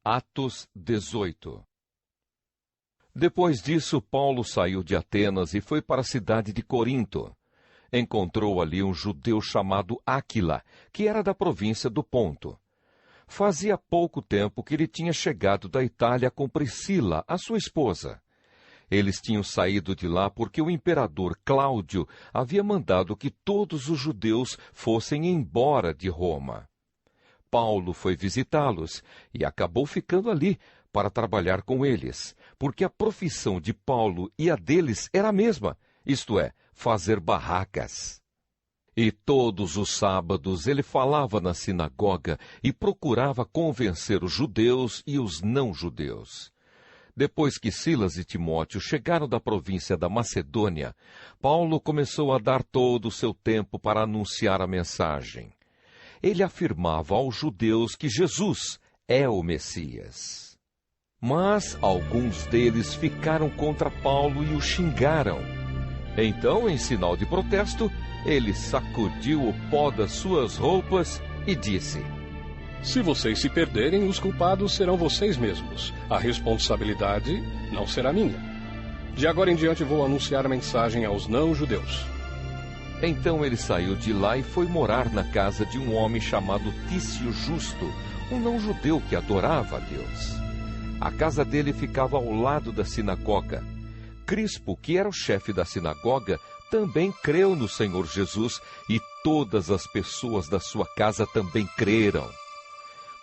Atos 18. Depois disso, Paulo saiu de Atenas e foi para a cidade de Corinto. Encontrou ali um judeu chamado Áquila, que era da província do Ponto. Fazia pouco tempo que ele tinha chegado da Itália com Priscila, a sua esposa. Eles tinham saído de lá porque o imperador Cláudio havia mandado que todos os judeus fossem embora de Roma. Paulo foi visitá-los e acabou ficando ali para trabalhar com eles, porque a profissão de Paulo e a deles era a mesma, isto é, fazer barracas. E todos os sábados ele falava na sinagoga e procurava convencer os judeus e os não-judeus. Depois que Silas e Timóteo chegaram da província da Macedônia, Paulo começou a dar todo o seu tempo para anunciar a mensagem. Ele afirmava aos judeus que Jesus é o Messias. Mas alguns deles ficaram contra Paulo e o xingaram. Então, em sinal de protesto, ele sacudiu o pó das suas roupas e disse: Se vocês se perderem, os culpados serão vocês mesmos. A responsabilidade não será minha. De agora em diante vou anunciar a mensagem aos não-judeus. Então ele saiu de lá e foi morar na casa de um homem chamado Tício Justo, um não-judeu que adorava a Deus. A casa dele ficava ao lado da sinagoga. Crispo, que era o chefe da sinagoga, também creu no Senhor Jesus e todas as pessoas da sua casa também creram.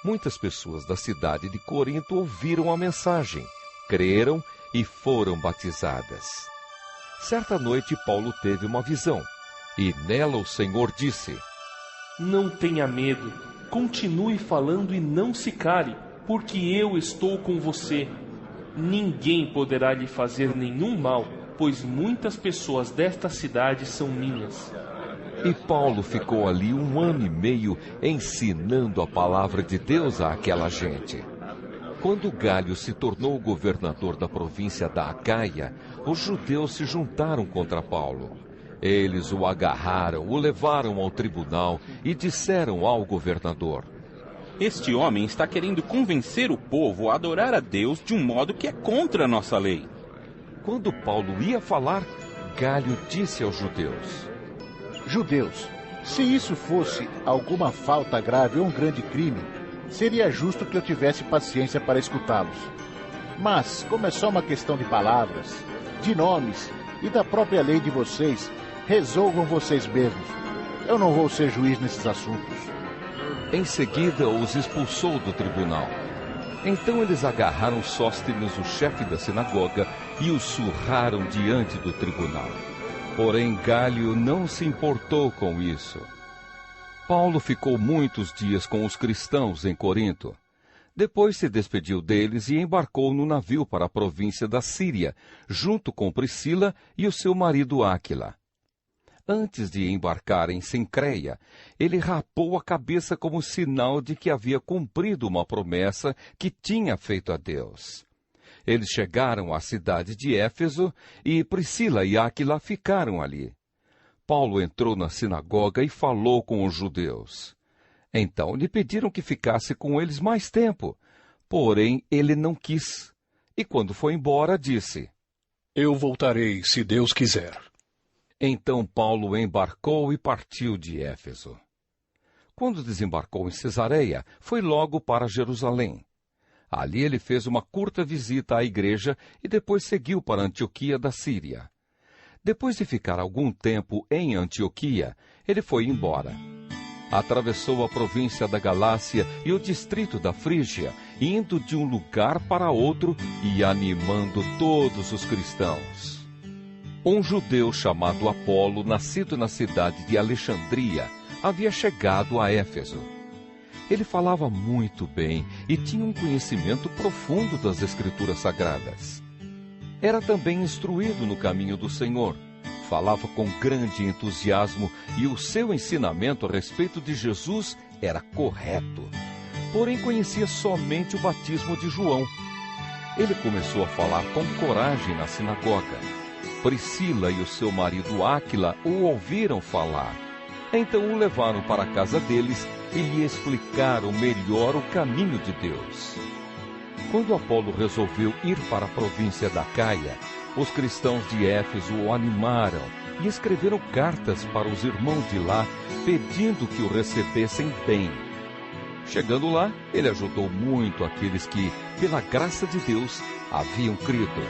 Muitas pessoas da cidade de Corinto ouviram a mensagem, creram e foram batizadas. Certa noite, Paulo teve uma visão, e nela o Senhor disse: Não tenha medo, continue falando e não se cale, porque eu estou com você. Ninguém poderá lhe fazer nenhum mal, pois muitas pessoas desta cidade são minhas. E Paulo ficou ali 1 ano e meio ensinando a palavra de Deus àquela gente. Quando Galho se tornou governador da província da Acaia, os judeus se juntaram contra Paulo. Eles o agarraram, o levaram ao tribunal e disseram ao governador: Este homem está querendo convencer o povo a adorar a Deus de um modo que é contra a nossa lei. Quando Paulo ia falar, Galho disse aos judeus: Judeus, se isso fosse alguma falta grave ou um grande crime, seria justo que eu tivesse paciência para escutá-los. Mas, como é só uma questão de palavras, de nomes e da própria lei de vocês, resolvam vocês mesmos. Eu não vou ser juiz nesses assuntos. Em seguida, os expulsou do tribunal. Então eles agarraram Sóstenes, o chefe da sinagoga, e o surraram diante do tribunal. Porém, Galho não se importou com isso. Paulo ficou muitos dias com os cristãos em Corinto. Depois se despediu deles e embarcou no navio para a província da Síria, junto com Priscila e o seu marido Áquila. Antes de embarcar em Cencreia, ele rapou a cabeça como sinal de que havia cumprido uma promessa que tinha feito a Deus. Eles chegaram à cidade de Éfeso e Priscila e Áquila ficaram ali. Paulo entrou na sinagoga e falou com os judeus. Então lhe pediram que ficasse com eles mais tempo, porém ele não quis. E quando foi embora, disse: Eu voltarei, se Deus quiser. Então Paulo embarcou e partiu de Éfeso. Quando desembarcou em Cesareia, foi logo para Jerusalém. Ali ele fez uma curta visita à igreja e depois seguiu para Antioquia da Síria. Depois de ficar algum tempo em Antioquia, ele foi embora. Atravessou a província da Galácia e o distrito da Frígia, indo de um lugar para outro e animando todos os cristãos. Um judeu chamado Apolo, nascido na cidade de Alexandria, havia chegado a Éfeso. Ele falava muito bem e tinha um conhecimento profundo das Escrituras Sagradas. Era também instruído no caminho do Senhor. Falava com grande entusiasmo e o seu ensinamento a respeito de Jesus era correto. Porém, conhecia somente o batismo de João. Ele começou a falar com coragem na sinagoga. Priscila e o seu marido Áquila o ouviram falar. Então o levaram para a casa deles e lhe explicaram melhor o caminho de Deus. Quando Apolo resolveu ir para a província da Caia, os cristãos de Éfeso o animaram e escreveram cartas para os irmãos de lá, pedindo que o recebessem bem. Chegando lá, ele ajudou muito aqueles que, pela graça de Deus, haviam crido.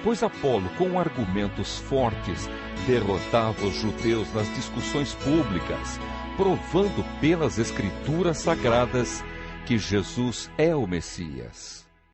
Pois Apolo, com argumentos fortes, derrotava os judeus nas discussões públicas, provando pelas Escrituras Sagradas que Jesus é o Messias.